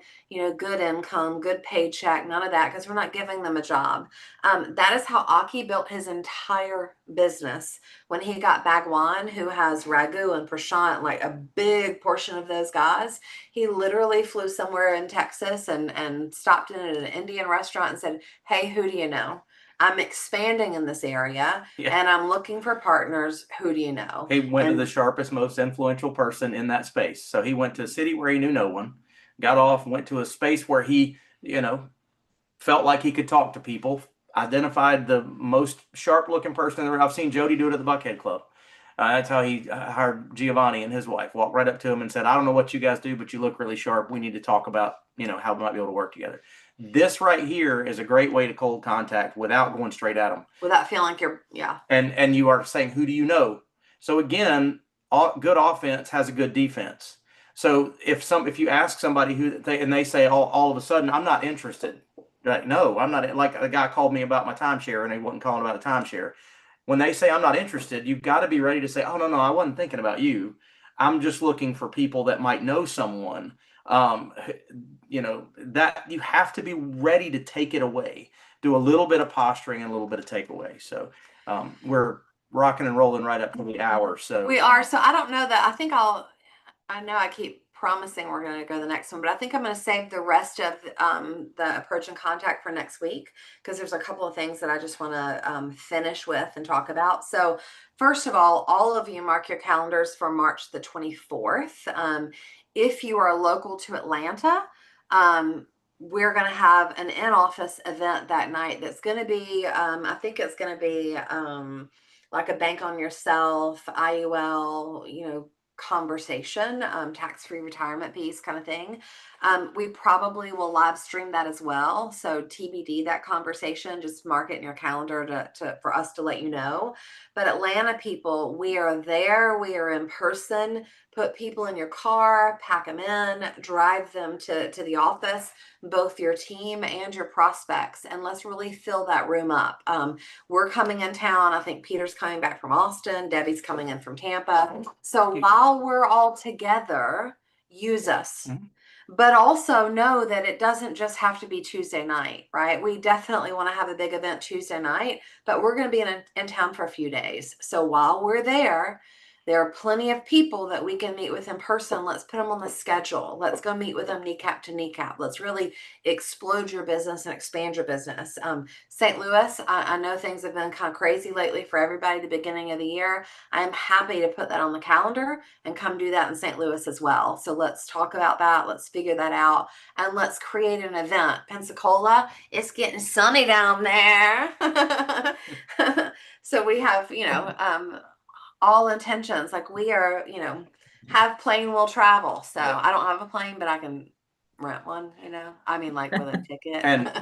good income, good paycheck, none of that, because we're not giving them a job. That is how Aki built his entire business when he got Bhagwan, who has Raghu and Prashant, like a big portion of those guys. He literally flew somewhere in Texas and stopped in at an Indian restaurant and said, hey, who do you know? I'm expanding in this area and I'm looking for partners. Who do you know? He went to the sharpest, most influential person in that space. So he went to a city where he knew no one, got off, went to a space where he, felt like he could talk to people, identified the most sharp looking person in the room. I've seen Jody do it at the Buckhead Club. That's how he hired Giovanni and his wife. Walked right up to him and said, I don't know what you guys do, but you look really sharp. We need to talk about, how we might be able to work together. This right here is a great way to cold contact without going straight at them. Without feeling like you're, And you are saying, who do you know? So again, good offense has a good defense. So if you ask somebody they say all of a sudden, I'm not interested. Like, no, I'm not. Like a guy called me about my timeshare and he wasn't calling about a timeshare. When they say I'm not interested, you've got to be ready to say, oh, no, I wasn't thinking about you. I'm just looking for people that might know someone. That you have to be ready to take it away, do a little bit of posturing and a little bit of takeaway. So we're rocking and rolling right up to the hour. So we are. So I don't know that. I know I keep promising we're going to go to the next one, but I think I'm going to save the rest of the approach and contact for next week, because there's a couple of things that I just want to finish with and talk about. So first of all of you mark your calendars for March the 24th. If you are local to Atlanta, we're going to have an in-office event that night that's going to be, I think it's going to be like a bank on yourself, IUL, conversation, tax-free retirement piece kind of thing. We probably will live stream that as well. So TBD, that conversation, just mark it in your calendar for us to let you know. But Atlanta people, we are there. We are in person. Put people in your car, pack them in, drive them to the office, both your team and your prospects, and let's really fill that room up. We're coming in town. I think Peter's coming back from Austin. Debbie's coming in from Tampa. So while we're all together, use us. Mm-hmm. But also know that it doesn't just have to be Tuesday night, right? We definitely want to have a big event Tuesday night, but we're going to be in town for a few days. So while we're there are plenty of people that we can meet with in person. Let's put them on the schedule. Let's go meet with them kneecap to kneecap. Let's really explode your business and expand your business. St. Louis, I know things have been kind of crazy lately for everybody at the beginning of the year. I'm happy to put that on the calendar and come do that in St. Louis as well. So let's talk about that. Let's figure that out. And let's create an event. Pensacola, it's getting sunny down there. So we have, all intentions, like we are, have plane will travel. So I don't have a plane, but I can rent one, like with a ticket. And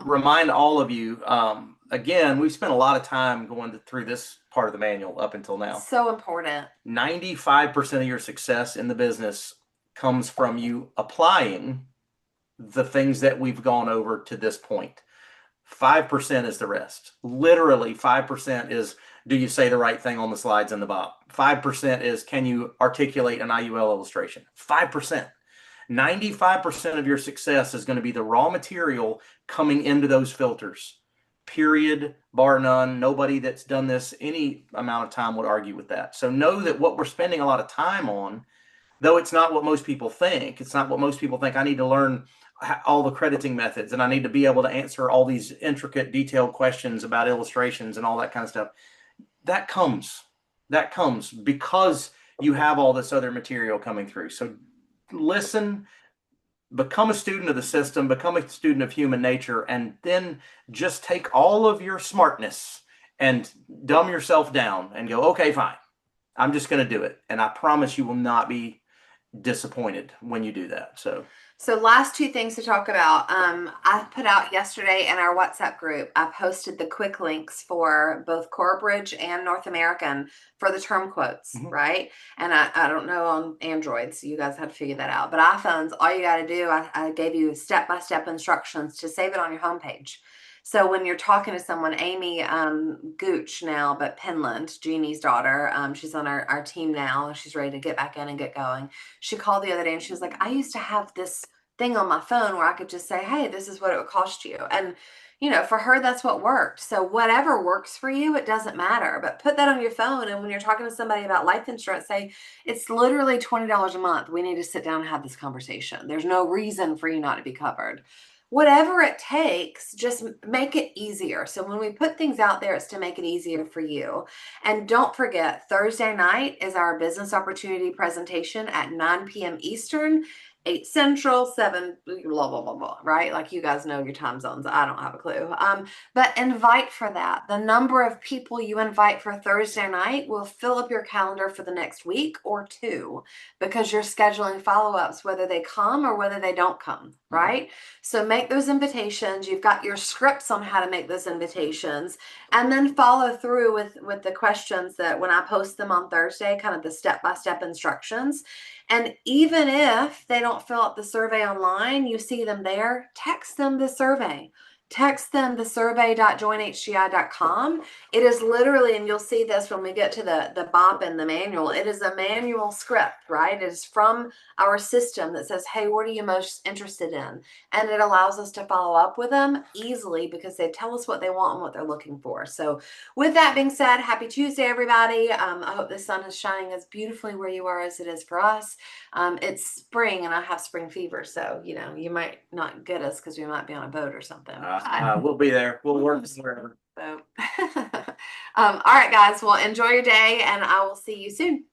remind all of you, again, we've spent a lot of time going through this part of the manual up until now. So important. 95% of your success in the business comes from you applying the things that we've gone over to this point. 5% is the rest. Literally 5% is, do you say the right thing on the slides in the BOP? 5% is, can you articulate an IUL illustration? 5%. 95% of your success is going to be the raw material coming into those filters. Period, bar none. Nobody that's done this any amount of time would argue with that. So know that what we're spending a lot of time on, though it's not what most people think, it's not what most people think. I need to learn all the crediting methods and I need to be able to answer all these intricate, detailed questions about illustrations and all that kind of stuff. That comes because you have all this other material coming through. So listen, become a student of the system, become a student of human nature, and then just take all of your smartness and dumb yourself down and go, okay, fine, I'm just going to do it. And I promise you will not be disappointed when you do that. So last two things to talk about. I put out yesterday in our WhatsApp group, I posted the quick links for both Corebridge and North American for the term quotes, right? And I don't know on Android, so you guys have to figure that out. But iPhones, all you got to do, I gave you step-by-step instructions to save it on your homepage. So when you're talking to someone, Amy Gooch now, but Penland, Jeannie's daughter, she's on our team now. She's ready to get back in and get going. She called the other day and she was like, I used to have this thing on my phone where I could just say, hey, this is what it would cost you. And, you know, for her, that's what worked. So whatever works for you, it doesn't matter. But put that on your phone. And when you're talking to somebody about life insurance, say, it's literally $20 a month. We need to sit down and have this conversation. There's no reason for you not to be covered. Whatever it takes, just make it easier. So when we put things out there, it's to make it easier for you. And don't forget, Thursday night is our business opportunity presentation at 9 p.m. Eastern, 8 Central, 7, blah, blah, blah, blah, right? Like you guys know your time zones. I don't have a clue. But invite for that. The number of people you invite for Thursday night will fill up your calendar for the next week or two because you're scheduling follow-ups, whether they come or whether they don't come, right? So make those invitations. You've got your scripts on how to make those invitations, and then follow through with the questions that when I post them on Thursday, kind of the step-by-step instructions. And even if they don't fill out the survey online, you see them there, text them the survey. Text them the survey.joinhci.com. It is literally, and you'll see this when we get to the BOP and the manual, it is a manual script, right? It is from our system that says, hey, what are you most interested in? And it allows us to follow up with them easily because they tell us what they want and what they're looking for. So with that being said, happy Tuesday, everybody. I hope the sun is shining as beautifully where you are as it is for us. It's spring and I have spring fever. So, you know, you might not get us because we might be on a boat or something. We'll be there. We'll work wherever. So, all right, guys. Well, enjoy your day and I will see you soon.